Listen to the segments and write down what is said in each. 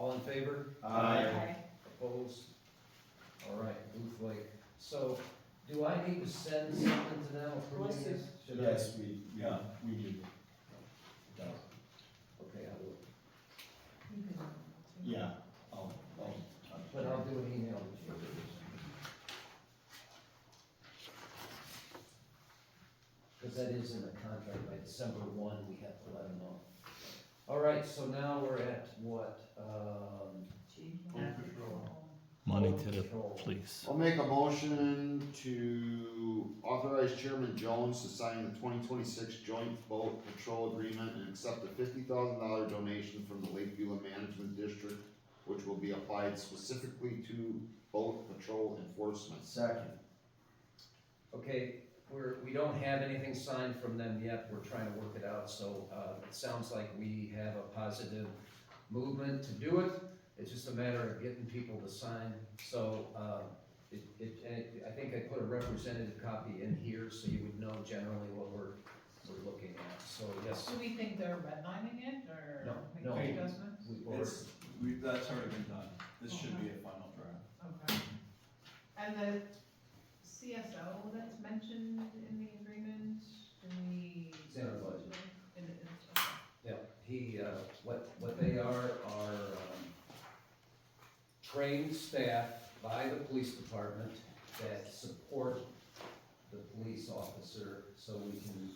All in favor? Aye. Opposed? All right, Booth Lake. So, do I need to send something to them approving this? Should I? Yes, we do. No. Okay, I'll do it. Yeah, But I'll do an email to you. Because that is in the contract, by December 1, we have to let them know. All right, so now we're at what? Money to the Patrol. police. I'll make a motion to authorize Chairman Jones to sign the 2026 joint boat patrol agreement and accept a $50,000 donation from the Lakeview Management District, which will be applied specifically to boat patrol enforcement. second. Okay, we don't have anything signed from them yet, we're trying to work it out, so, it sounds like we have a positive movement to do it. It's just a matter of getting people to sign, so, I think I put a representative copy in here, so you would know generally what we're looking at, so yes. Do we think they're redlining it, or No, making no. adjustments? That's already been done, this should be a final draft. Okay. And the CSO that's mentioned in the agreement, do we? It's in our budget. Okay. Yeah, he, what they are, trained staff by the police department that support the police officer, so we can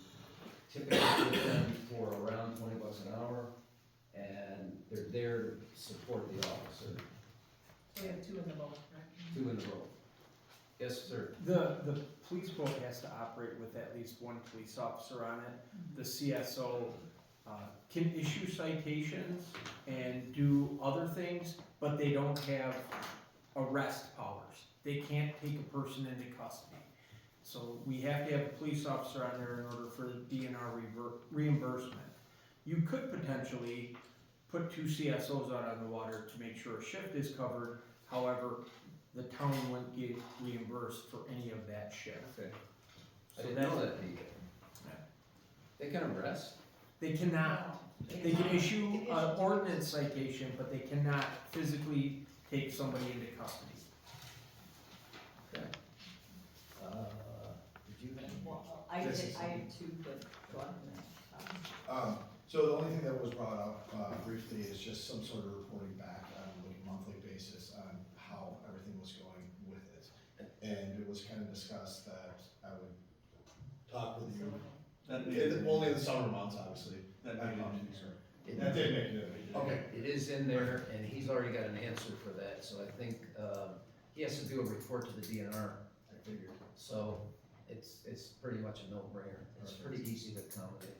typically get them for around $20 an hour, and they're there to support the officer, So we have two in the boat, right? 2 in a row. Yes, sir. The police boat has to operate with at least one police officer on it. The CSO can issue citations and do other things, but they don't have arrest powers. They can't take a person into custody. So we have to have a police officer on there in order for the DNR reimbursement. You could potentially put 2 CSOs out on the water to make sure a shift is covered. However, the town wouldn't get reimbursed for any of that shift. Okay. I So didn't know that's- that, Pete. They can arrest? They cannot. They can issue an ordinance citation, but they cannot physically take somebody into custody. Okay. Did you have? Well, I This did, is- I have two, but go on. So the only thing that was brought up briefly is just some sort of reporting back on like a monthly basis on how everything was going with it. And it was kind of discussed that I would talk with you, only in the summer months, obviously. That I made it talked to in you, here. sir. That did make it in. Okay. It is in there, and he's already got an answer for that, so I think, he has to do a report to the DNR, I figured. so it's pretty much a no-brainer. It's pretty easy to accommodate.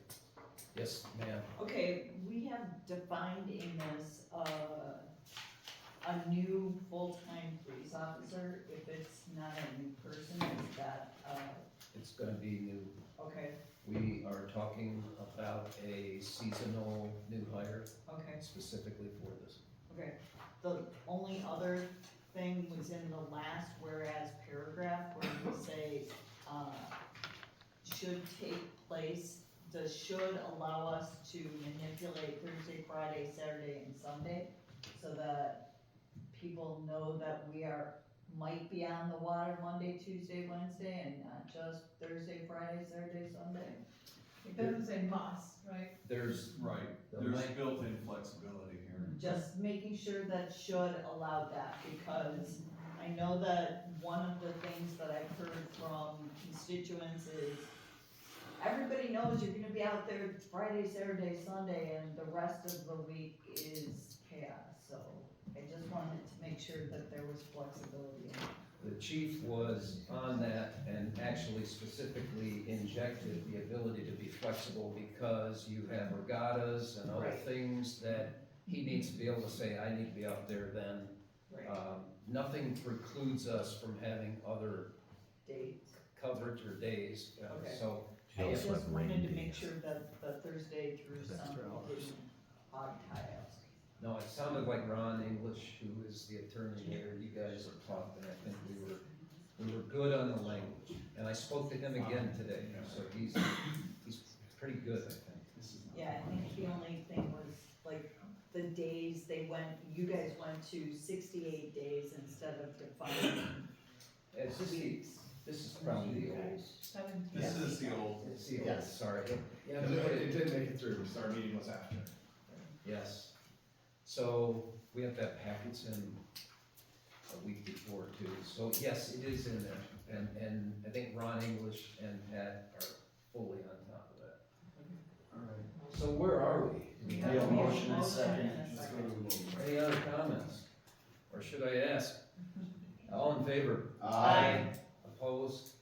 Yes, ma'am? Okay, we have defined in this, a new full-time police officer, if it's not a new person, is that, It's gonna be new. okay, We are talking about a seasonal new hire okay, specifically for this. okay. The only other thing was in the last whereas paragraph where you say, should take place, does should allow us to manipulate Thursday, Friday, Saturday, and Sunday, so that people know that we might be on the water Monday, Tuesday, Wednesday, and not just Thursday, Friday, Saturday, Sunday. It doesn't say must, right? There's, Right, The there's mic- built-in flexibility here. Just making sure that should allow that, because I know that one of the things that I've heard from constituents is everybody knows you're gonna be out there Friday, Saturday, Sunday, and the rest of the week is chaos, so I just wanted to make sure that there was flexibility in it. the chief was on that and actually specifically injected the ability to be flexible because you have regattas and other Right. things that he needs to be able to say, I need to be out there then. Nothing precludes us from having other Dates. coverage or days, Okay. so. He I also just had wanted rain to make days. sure that the Thursday through Extra Sunday hours. didn't hog tie us. No, it sounded like Ron English, who is the attorney there, you guys are talking, I think we were good on the language. And I spoke to him again today, so he's pretty good, I think. Yeah, I think the only thing was, like, the the days you guys went to 68 days instead of defining It's just the, weeks. this is probably the old, 17. This is the old, it's the old, Yes. sorry. Yeah, It we put it didn't make it through, so our meeting was after. yes. So we have that packets in a week before too. So yes, it is in there. And I think Ron English and Pat are fully on top of that. alright. So where are we? Do we We have have a a motion and a Motion second. and a Let's go second. to the vote. Any other comments? Or should I ask? All in favor? Aye. Opposed?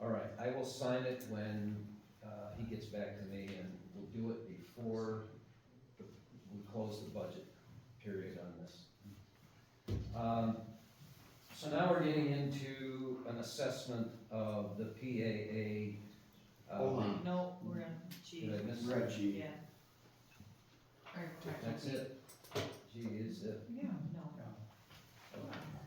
All right, I will sign it when he gets back to me, and we'll do it before we close the budget period on this. So now we're getting into an assessment of the PAA. Hold on. No, we're on G. Did I miss Red that? sheet. Yeah. That's it? G is it? Yeah, No,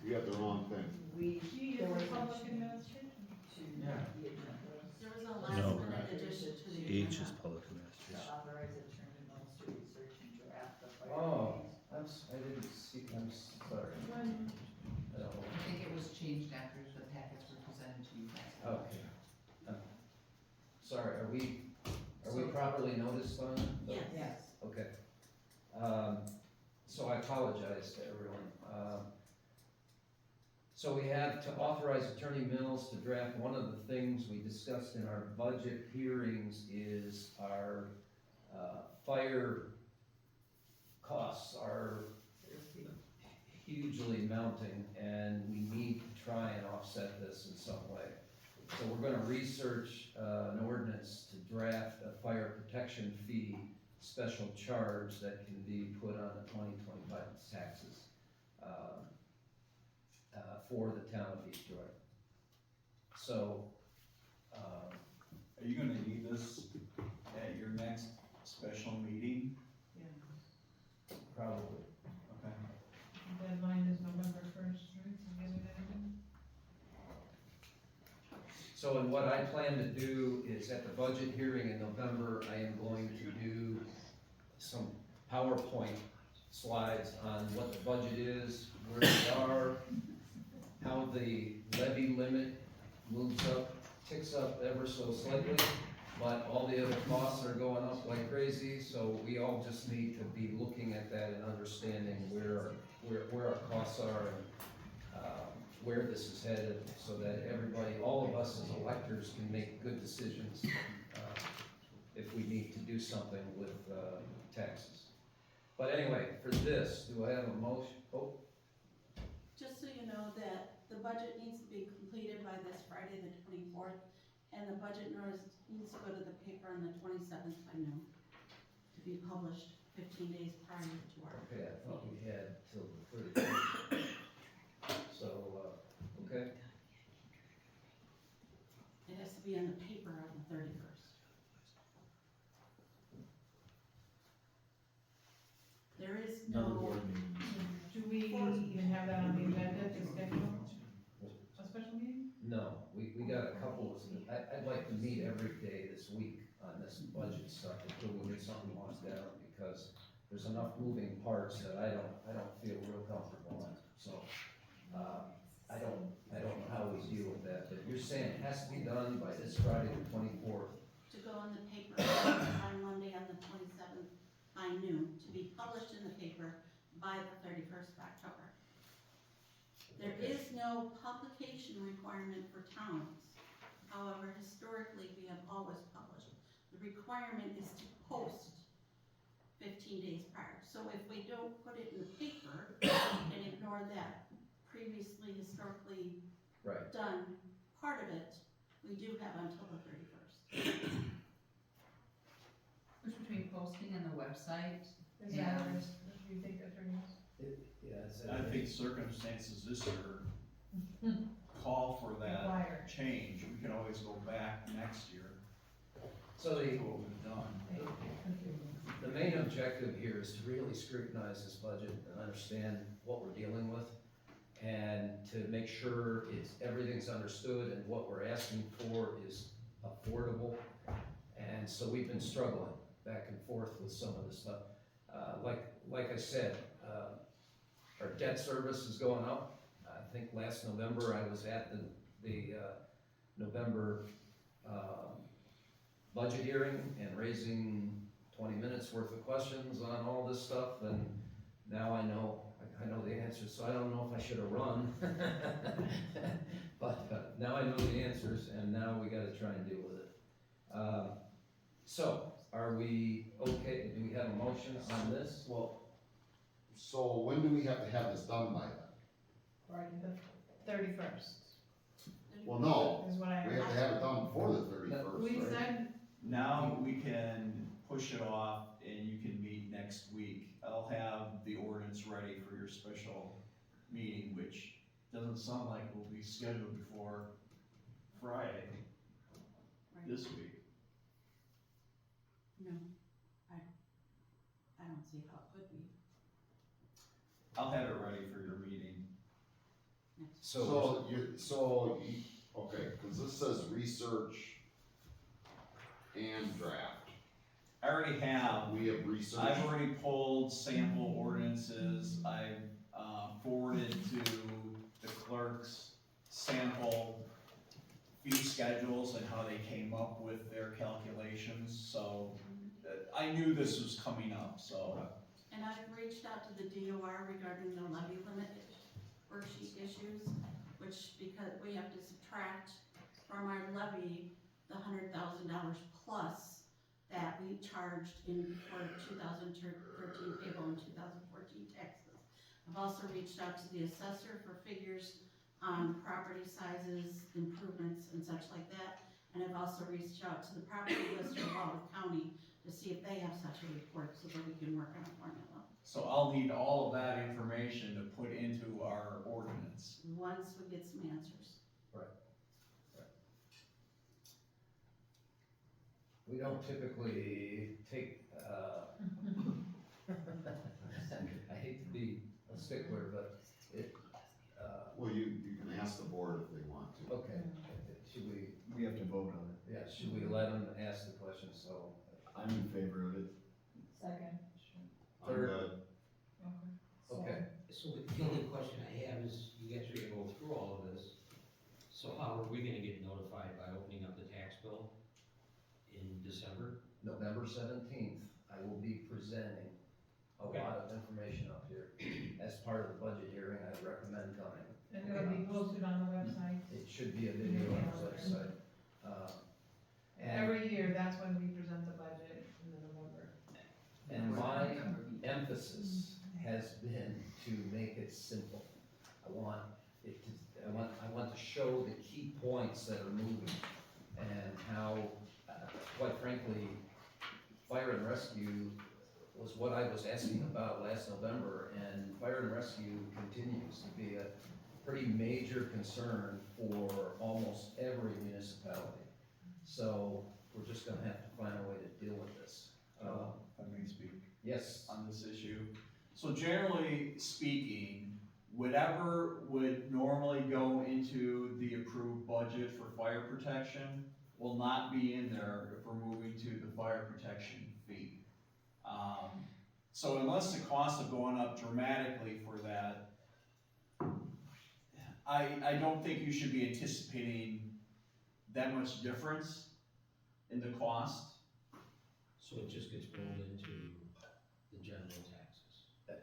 You got the wrong thing. we. G is for public administration. To Yeah. the agenda. There was a No. last minute addition to the H agenda. is public To administration. authorize Attorney Mills to research and draft the fire. Oh, fees. I didn't see, I'm sorry. When, I don't know. I think it was changed after the packets were presented to you guys. Okay. Sorry, are we properly noticed on it? Yes. Yes. Okay. So I apologize to everyone. So we have to authorize Attorney Mills to draft, one of the things we discussed in our budget hearings is our, fire costs are hugely mounting, and we need to try and offset this in some way. So we're gonna research, an ordinance to draft a fire protection fee special charge that can be put on the 2025 taxes, for the town of East Troy. So, Are you gonna need this at your next special meeting? probably, Okay. deadline is November 1st, right, to get it in? so and what I plan to do is at the budget hearing in November, I am going to do some PowerPoint slides on what the budget is, where we are, how the levy limit moves up, ticks up ever so slightly, but all the other costs are going up like crazy, so we all just need to be looking at that and understanding where our costs are and, where this is headed, so that everybody, all of us as electors can make good decisions, if we need to do something with, taxes. But anyway, for this, do I have a motion? Oh, Just so you know that the budget needs to be completed by this Friday, the 24th, and the budget notice needs to go to the paper on the 27th by noon to be published 15 days prior to our. okay, I thought we had till the 31st. So, okay, It has to be in the paper on the 31st. There is Another no, board meeting. Do we even have that on the agenda to schedule a special meeting? no, we got a couple of, I'd like to meet every day this week on this budget stuff until we get something locked down, because there's enough moving parts that I don't feel real comfortable on, so, I don't know how we deal with that, but you're saying it has to be done by this Friday the 24th. to go in the paper on Monday on the 27th by noon, to be published in the paper by the 31st of October. There Okay. is no publication requirement for towns. However, historically, we have always published. The requirement is to post 15 days prior. So if we don't put it in the paper and ignore that previously historically Right. done part of it, we do have until the 31st. Which between posting and the website, Is Yeah. that, do you think, attorneys? Yeah, it's. I think circumstances this year call for that Required. change. We can always go back next year So to the, what we've done. the main objective here is to really scrutinize this budget and understand what we're dealing with, and to make sure everything's understood and what we're asking for is affordable. And so we've been struggling back and forth with some of this stuff. like I said, our debt service is going up. I think last November I was at the November, budget hearing and raising 20 minutes worth of questions on all this stuff, and now I know the answers, so I don't know if I should have run. But now I know the answers, and now we gotta try and deal with it. So, are we okay, do we have a motion on this? Well, so when do we have to have this done by then? Right, the 31st Well, no, is what I we heard. have to have it done before the 31st, We right? said, Now we can push it off and you can meet next week. I'll have the ordinance ready for your special meeting, which doesn't sound like will be scheduled before Friday this week. No, I don't see how it could be I'll have it ready for your meeting. next. Okay, cause this says research and draft. I already have, We have research. I've already pulled sample ordinances, I've forwarded to the clerks sample fee schedules and how they came up with their calculations, so I knew this was coming up, so. And I've reached out to the DOR regarding the levy limit worksheet issues, which, because we have to subtract from our levy the $100,000 plus that we charged for 2013 payable and 2014 taxes. I've also reached out to the assessor for figures on property sizes, improvements and such like that. And I've also reached out to the property lister of Walworth County to see if they have such a report so that we can work on a formula. So I'll need all of that information to put into our ordinance. Once we get some answers. We don't typically take, I hate to be a stickler, but it, Well, you can ask the board if they want to. okay, should we, We have to vote on it. yeah, should we let them ask the question, so? I'm in favor of it. Second. I'm Third. good. Okay. So the only question I have is, you guys are gonna go through all of this, so how are we gonna get notified by opening up the tax bill in December? November 17th, I will be presenting a Okay. lot of information up here. As part of the budget hearing, I'd recommend coming. and it'll be posted on the website. It should be a video on the website. And, Every year, that's when we present the budget in November. and my emphasis has been to make it simple. I want to show the key points that are moving and how, quite frankly, fire and rescue was what I was asking about last November, and fire and rescue continues to be a pretty major concern for almost every municipality. So we're just gonna have to find a way to deal with this. If I may speak Yes, on this issue. So generally speaking, whatever would normally go into the approved budget for fire protection will not be in there if we're moving to the fire protection fee. So unless the costs have gone up dramatically for that, I don't think you should be anticipating that much difference in the cost. So it just gets rolled into the general taxes?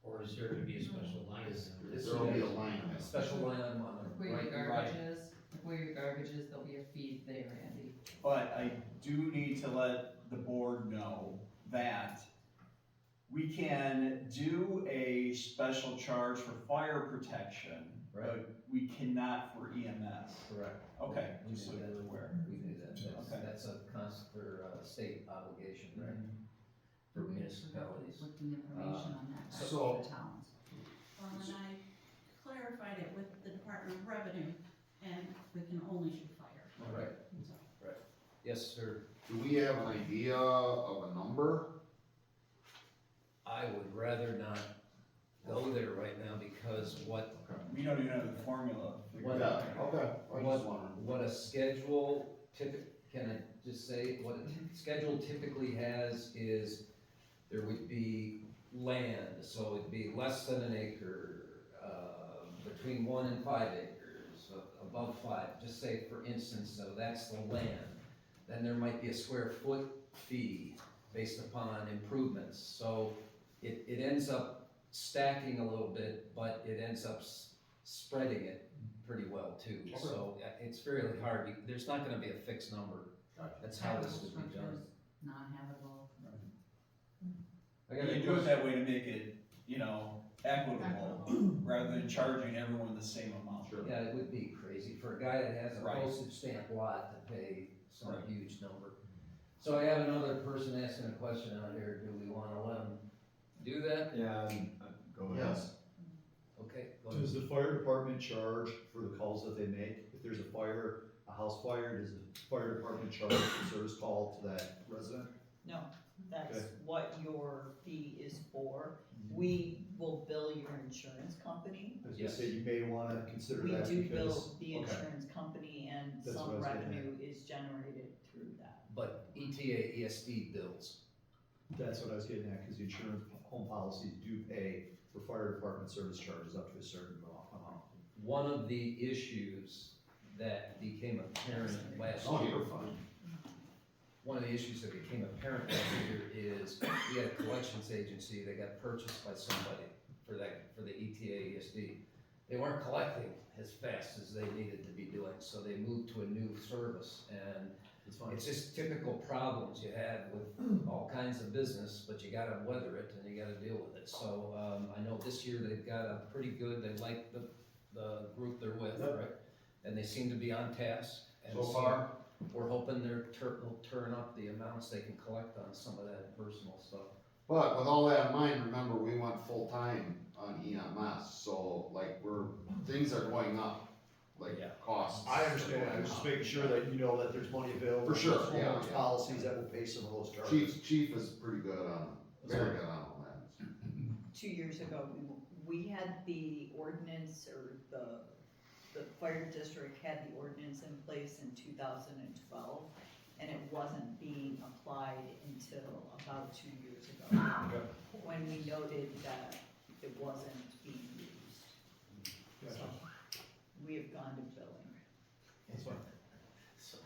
Or is there to be a special line item? This There'll be a is line item. a special line item on the Where your right. garbage is, where your garbage is, there'll be a fee there, Andy. But I do need to let the board know that we can do a special charge for fire protection, Right. but we cannot for EMS. Correct. Okay, We just so do that. you're aware. We do that, Okay. that's a state obligation, right, for municipalities. With the information on that, that's so- for the towns. Well, and I clarified it with the Department of Revenue, and we can only shoot fire. Right, So, yes, sir, Do we have an idea of a number? I would rather not go there right now, because We don't even have the formula figured What- out. Okay, I just wondering. what a schedule can I just say, what a schedule typically has is there would be land, so it'd be less than an acre, between 1 and 5 acres, above 5, just say for instance, so that's the land. Then there might be a square foot fee based upon improvements, so it ends up stacking a little bit, but it ends up spreading it pretty well too. So it's fairly hard, there's not gonna be a fixed number, that's how this would be done. Non-habitable. I got a You do it that way to make it, you know, equitable, rather than charging everyone the same amount. Sure. Yeah, it would be crazy for a guy that has a Right. postage stamp lot to pay some Right. huge number. So I have another person asking a question out here, do we wanna let him do that? Yeah, go ahead. Yes. Okay, go ahead. Does the fire department charge for the calls that they make? If there's a fire, a house fire, does the fire department charge the service call to that resident? No, that's Okay. what your fee is for. We will bill your insurance company. I was gonna Yes. say, you may wanna consider We that do because. bill the okay. insurance company and That's what I some was getting revenue is generated through that. But ETA, ESD bills, That's what I was getting at, cause the insurance home policies do pay for fire department service charges up to a certain amount. one of the issues that became apparent last Oh, year. you're fine. One of the issues that became apparent last year is we had a collections agency that got purchased by somebody for the ETA, ESD. They weren't collecting as fast as they needed to be doing, so they moved to a new service, and That's fine. it's just typical problems you have with all kinds of business, but you gotta weather it and you gotta deal with it. So, I know this year they've got a pretty good, they like the group they're with, Yep. right? And they seem to be on task. And So far? we're hoping they'll turn up the amounts they can collect on some of that personal stuff. But with all that in mind, remember, we went full-time on EMS, so like things are going up, like Yeah. costs. I understand, I was just making sure that you know that there's money available. For sure, there's yeah, homeowners yeah. policies that will pay some of those charges. Chief is pretty good on, very good on all that. 2 years ago, we had the ordinance, or the fire district had the ordinance in place in 2012, and it wasn't being applied until about 2 years ago. When we noted that it wasn't being used. So, we have gone to billing. That's fine. So,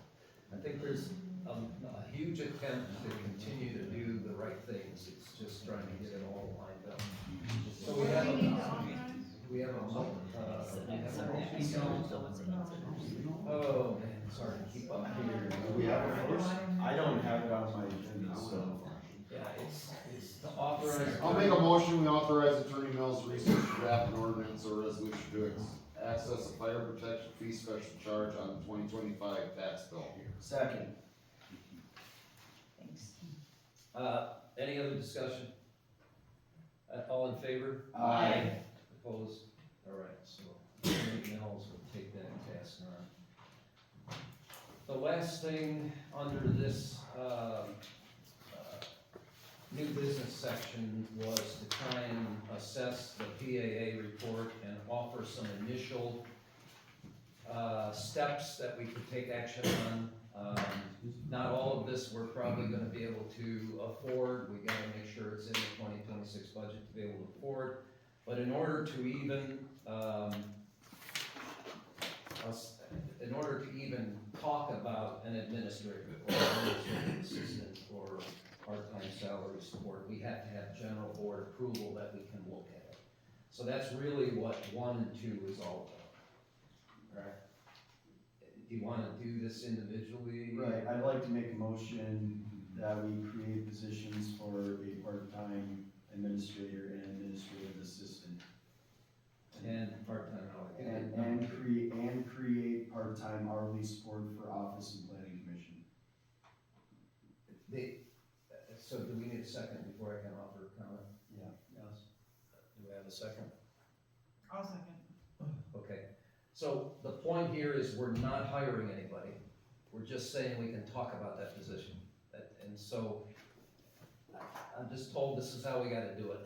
I think there's a huge attempt to continue to do the right things, it's just trying to get it all lined up. So we have What do we need to a, authorize? we have a motion. We Oh, man, it's hard to keep up here. Do we have it first? I don't have it on my agenda, so. Yeah, it's to authorize. I'll make a motion, we authorize Attorney Mills to research draft an ordinance or resolution to access a fire protection fee special charge on the 2025 tax bill. Second. Thanks. Any other discussion? All in favor? Aye. Opposed? All right, so Attorney Mills will take that task on. The last thing under this, new business section was to try and assess the PAA report and offer some initial, steps that we could take action on. Not all of this we're probably gonna be able to afford, we gotta make sure it's in the 2026 budget to be able to afford. But in order to even, in order to even talk about an administrator or administrative assistant or part-time salary support, we have to have general board approval that we can look at it. So that's really what 1 and 2 is all about. Alright? Do you wanna do this individually? Right, I'd like to make a motion that we create positions for a part-time administrator and administrative assistant. And part-time hourly. And create part-time hourly support for office and planning commission. So do we need a second before I can offer comment? Yeah, yes. Do we have a second? I'll second. Okay, so the point here is we're not hiring anybody, we're just saying we can talk about that position. And so, I'm just told this is how we gotta do it.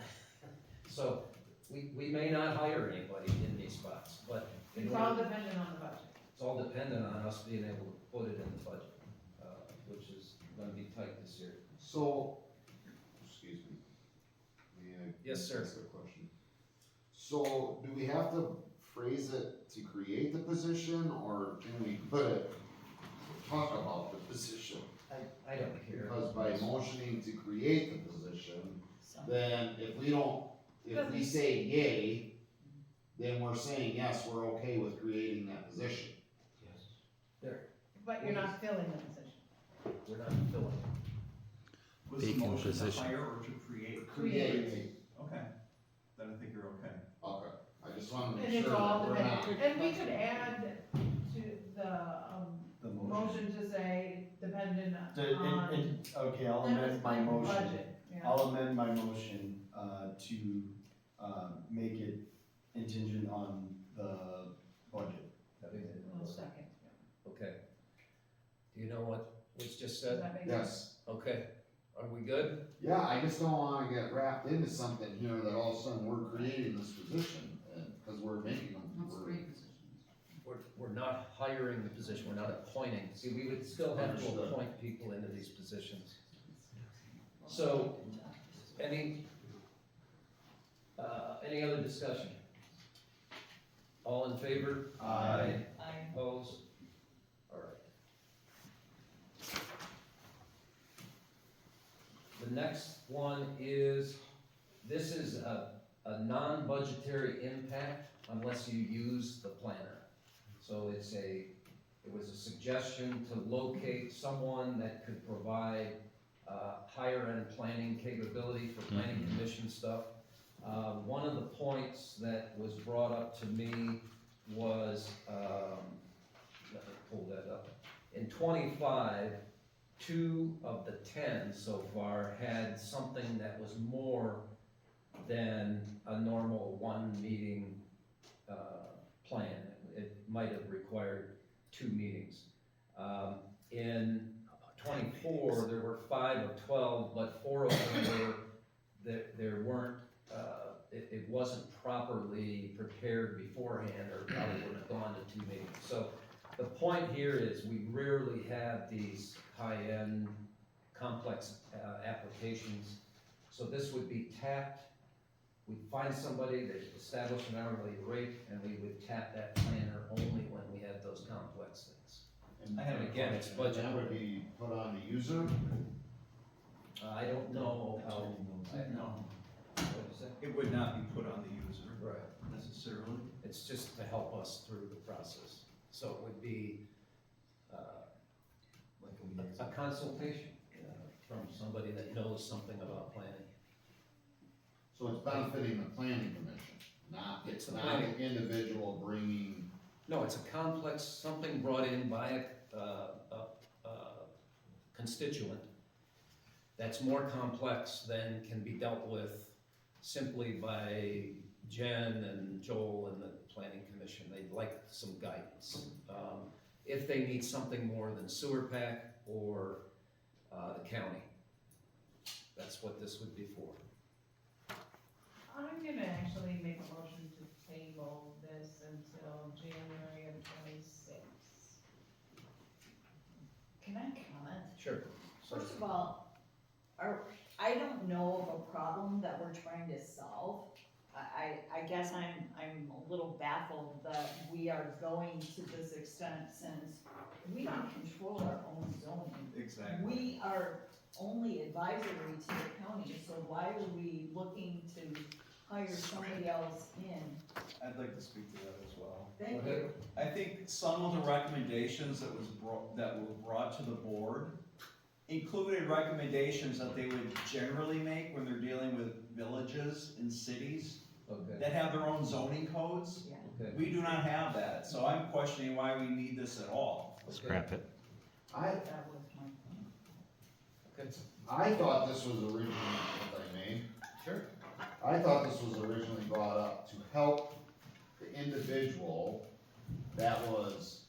So, we may not hire anybody in these spots, but It's all dependent on the budget. it's all dependent on us being able to put it in the budget, which is gonna be tight this year. So, excuse me, Yes, sir. ask a question? So, do we have to phrase it to create the position, or can we talk about the position? I don't care. Because by motioning to create the position, So, then if we say yay, then we're saying, yes, we're okay with creating that position. Yes. But you're not filling the position. We're not filling. Was the Vacant motion to position. hire or to create? Create. Okay, then I think you're okay. Okay, I just wanna And make it's sure all that we're dependent, not. and we could add to The the motion to say dependent on. Okay, I'll That was amend my like motion. budget, yeah. I'll amend my motion, to, make it contingent on the budget. Having it. One second. Okay. Do you know what was just Does said? that make sense? Yes, Okay, are we good? yeah, I just don't wanna get wrapped into something here that all of a sudden we're creating this position, and, cause we're making them. That's we're- three positions. We're not hiring the position, we're not appointing. See, we would still have to Understood. appoint people into these positions. So, any other discussion? All in favor? Aye. Opposed? All right. The next one is, this is a non-budgetary impact unless you use the planner. So it was a suggestion to locate someone that could provide, higher end planning capability for planning commission stuff. One of the points that was brought up to me was, let me pull that up. In 25, 2 of the 10 so far had something that was more than a normal one meeting, plan. It might have required 2 meetings. In 24, there were 5 of 12, but 4 of them were, there weren't, it wasn't properly prepared beforehand, or probably would have gone to 2 meetings. So the point here is we rarely have these high-end, complex applications. So this would be tapped. We'd find somebody that established an hourly rate, and we would tap that planner only when we had those complex things. And I have a Again, it's and budget. that would be put on the user? I don't know how, No, what is that? it would not be put on the user Right. necessarily. It's just to help us through the process. So it would be, a consultation, from somebody that knows something about planning. So it's benefiting the planning commission, not, It's the not planning. the individual bringing, No, it's a complex, something brought in by a constituent that's more complex than can be dealt with simply by Jen and Joel and the planning commission. They'd like some guidance. If they need something more than sewer pack or the county. That's what this would be for. I'm gonna actually make a motion to table this until January of 26. can I comment? Sure. First of all, I don't know of a problem that we're trying to solve. I guess I'm a little baffled that we are going to this extent since we don't control our own zoning. Exactly. We are only advisory to the county, so why are we looking to hire somebody else in? I'd like to speak to that as well. Thank Go ahead. you. I think some of the recommendations that were brought to the board included recommendations that they would generally make when they're dealing with villages and cities Okay, that have their own zoning codes. Yeah. okay. We do not have that, so I'm questioning why we need this at all. Scrap it. That was my point. Okay, I thought this was originally, if I may, sure. I thought this was originally brought up to help the individual that was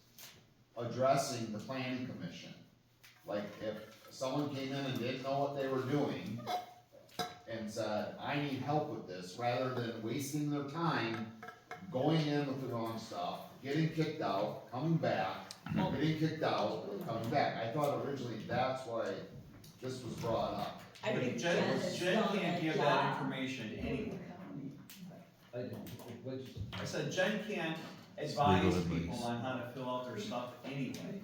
addressing the planning commission. Like, if someone came in and didn't know what they were doing and said, I need help with this, rather than wasting their time going in with the wrong stuff, getting kicked out, coming back, getting kicked out, coming back. I thought originally that's why this was brought up. I think Jen has can't done give a that job. information anyway. I don't, which, I said Jen can't legal advise advice. people on how to fill out their stuff anyway.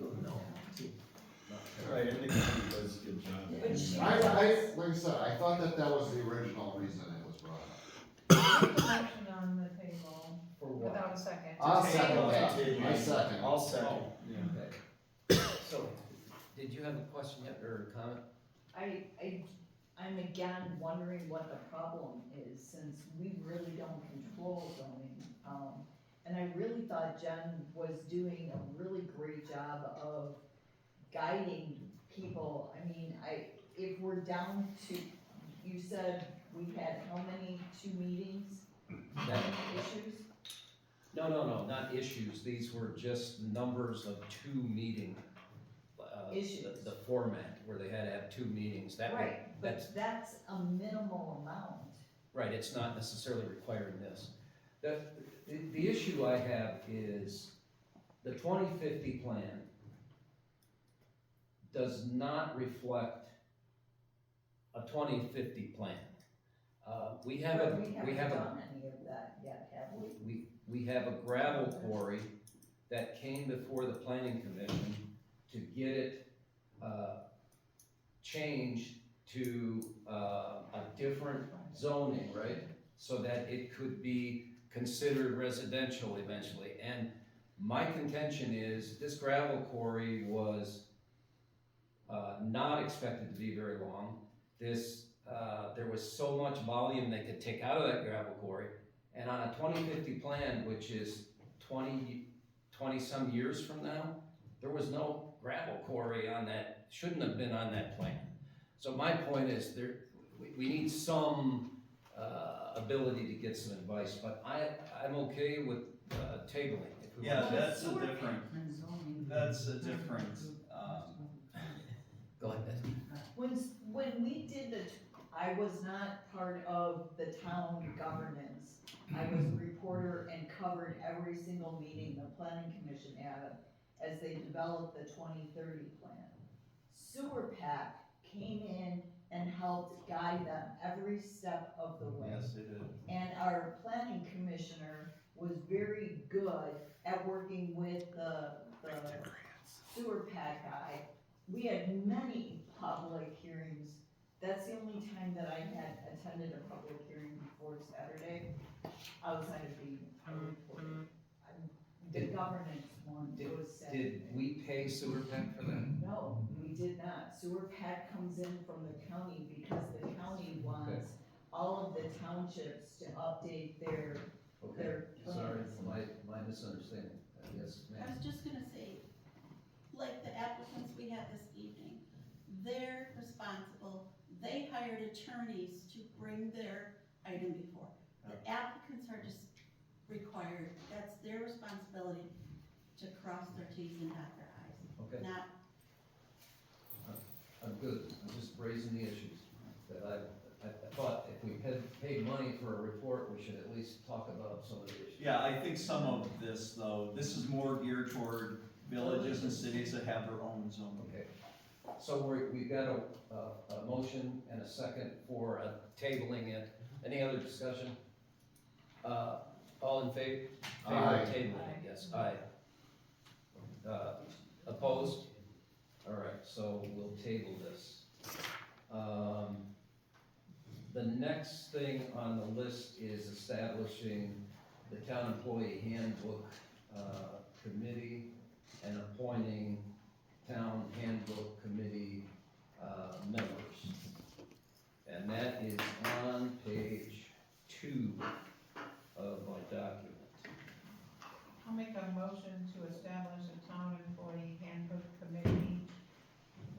Right, I think he does a good job. But she I, does. like I said, I thought that was the original reason it was brought up. There's a motion on the table for what? without a second. I'll To second table that. it. I second. I'll second, yeah. Okay. So, did you have a question yet, or a comment? I'm again wondering what the problem is, since we really don't control zoning. And I really thought Jen was doing a really great job of guiding people. I mean, if we're down to, you said we had how many, 2 meetings, That- issues? No, not issues, these were just numbers of 2 meeting. Issues. The format, where they had to have 2 meetings, that, Right, that's, but that's a minimal amount. right, it's not necessarily requiring this. The issue I have is the 2050 plan does not reflect a 2050 plan. We have But we a, haven't done any of that yet, have we? we have a gravel quarry that came before the planning commission to get it, changed to, a different zoning, right? So that it could be considered residential eventually. And my contention is, this gravel quarry was, not expected to be very long. There was so much volume they could take out of that gravel quarry. And on a 2050 plan, which is 20 some years from now, there was no gravel quarry on that, shouldn't have been on that plan. So my point is, we need some, ability to get some advice, but I'm okay with, tabling. If we Yeah, want to. that's a different, Go ahead. When we did I was not part of the town governance. I was a reporter and covered every single meeting the planning commission had as they developed the 2030 plan. Sewer PAC came in and helped guide them every step of the way. yes, they did. And our planning commissioner was very good at working with the sewer PAC guy. We had many public hearings. That's the only time that I had attended a public hearing before Saturday, outside of being a reporter. The governance one was Saturday. Did we pay sewer PAC for that? No, we did not. Sewer PAC comes in from the county because the county wants all of the townships to update their Okay, sorry, plans. my misunderstanding, yes, I ma'am. was just gonna say, like the applicants we had this evening, they're responsible, they hired attorneys to bring their item before. The applicants are just required, that's their responsibility to cross their Ts and dot their Is, Okay, not, I'm good, I'm just raising the issues that I thought if we had paid money for a report, we should at least talk about some of the issues. Yeah, I think some of this, though, this is more geared toward villages and cities that have their own zone. Okay, so we've got a motion and a second for tabling it. Any other discussion? All in favor? Aye. Favor of tabling it, yes, aye. Opposed? All right, so we'll table this. The next thing on the list is establishing the town employee handbook committee and appointing town handbook committee members. And that is on page 2 of my document. I'll make a motion to establish a town employee handbook committee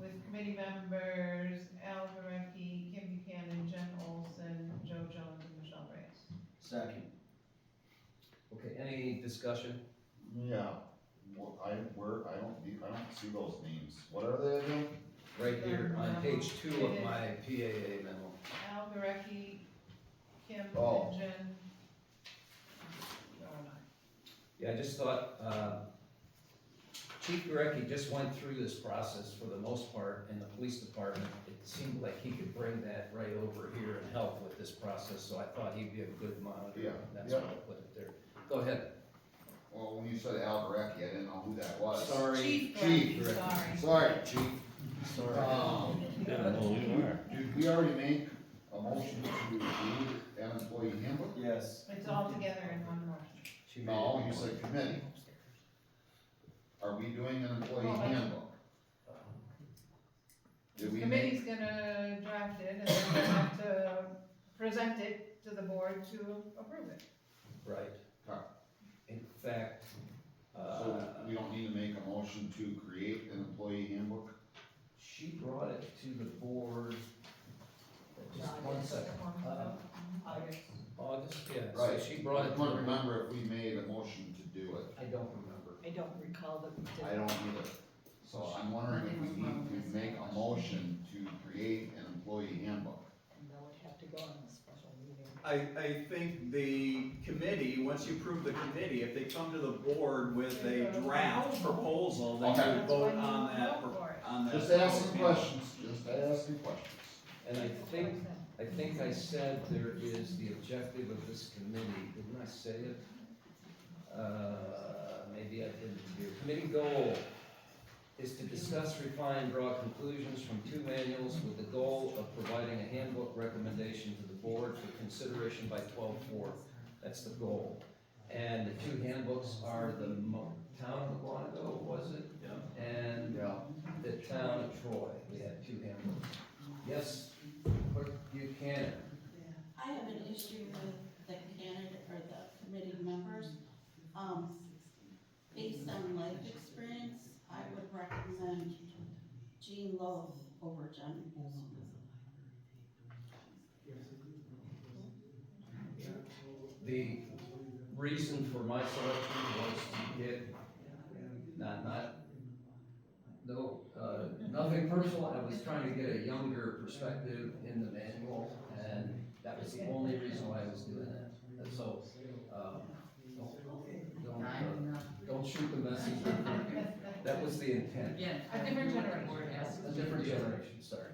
with committee members Al Gurecki, Kim Buchanan, Jen Olson, Joe Jones, and Michelle Reyes. Second. Okay, any discussion? Yeah, I don't see those names. What are they again? Right here on page 2 of my PAA memo. Al Gurecki, Kim, Oh. and Jen. Joe and I. Yeah, I just thought, Chief Gurecki just went through this process for the most part in the police department. It seemed like he could bring that right over here and help with this process, so I thought he'd be a good monitor. Yeah. That's why I put it there. Go ahead. Well, when you said Al Gurecki, I didn't know who that was. Sorry. Chief Chief. Gurecki, sorry. Sorry, chief. Sorry. Yeah, no, you are. Did we already make a motion to read an employee handbook? Yes. It's all together in one motion. She made No, it you said committee. Are we doing an employee Well, handbook? Did we make, Committee's gonna draft it, and then we'll have to present it to the board to approve it. Right. Okay. In fact, so we don't need to make a motion to create an employee handbook? she brought it to the board, just one second, August. August, yeah, so Right. she brought I it to couldn't the, remember if we made a motion to do it. I don't remember. I don't recall that we did. I don't either. So I'm wondering if we need to make a motion to create an employee handbook. And that would have to go on the special meeting. I think the committee, once you approve the committee, if they come to the board with a draft proposal, then Okay. you That's vote when you on that, vote for it. on that. Just asking questions, just asking questions. And I think I said there is the objective of this committee, didn't I say it? Maybe I didn't. Your committee goal is to discuss, refine, draw conclusions from two manuals with the goal of providing a handbook recommendation to the board for consideration by 12/4. That's the goal. And the two handbooks are the town of Quantico, was it? Yeah. And Yeah. the town of Troy. We had two handbooks. Yes, Clerk Buchanan. I have an issue with the candidate or the committee members. Based on life experience, I would recommend Jean Lowe over Jen Olson. The reason for my selection was to get, nothing personal, I was trying to get a younger perspective in the manual, and that was the only reason why I was doing that. And so, don't shoot the messenger. That was the intent. Yeah. A different generation. Board has- A different generation, sorry.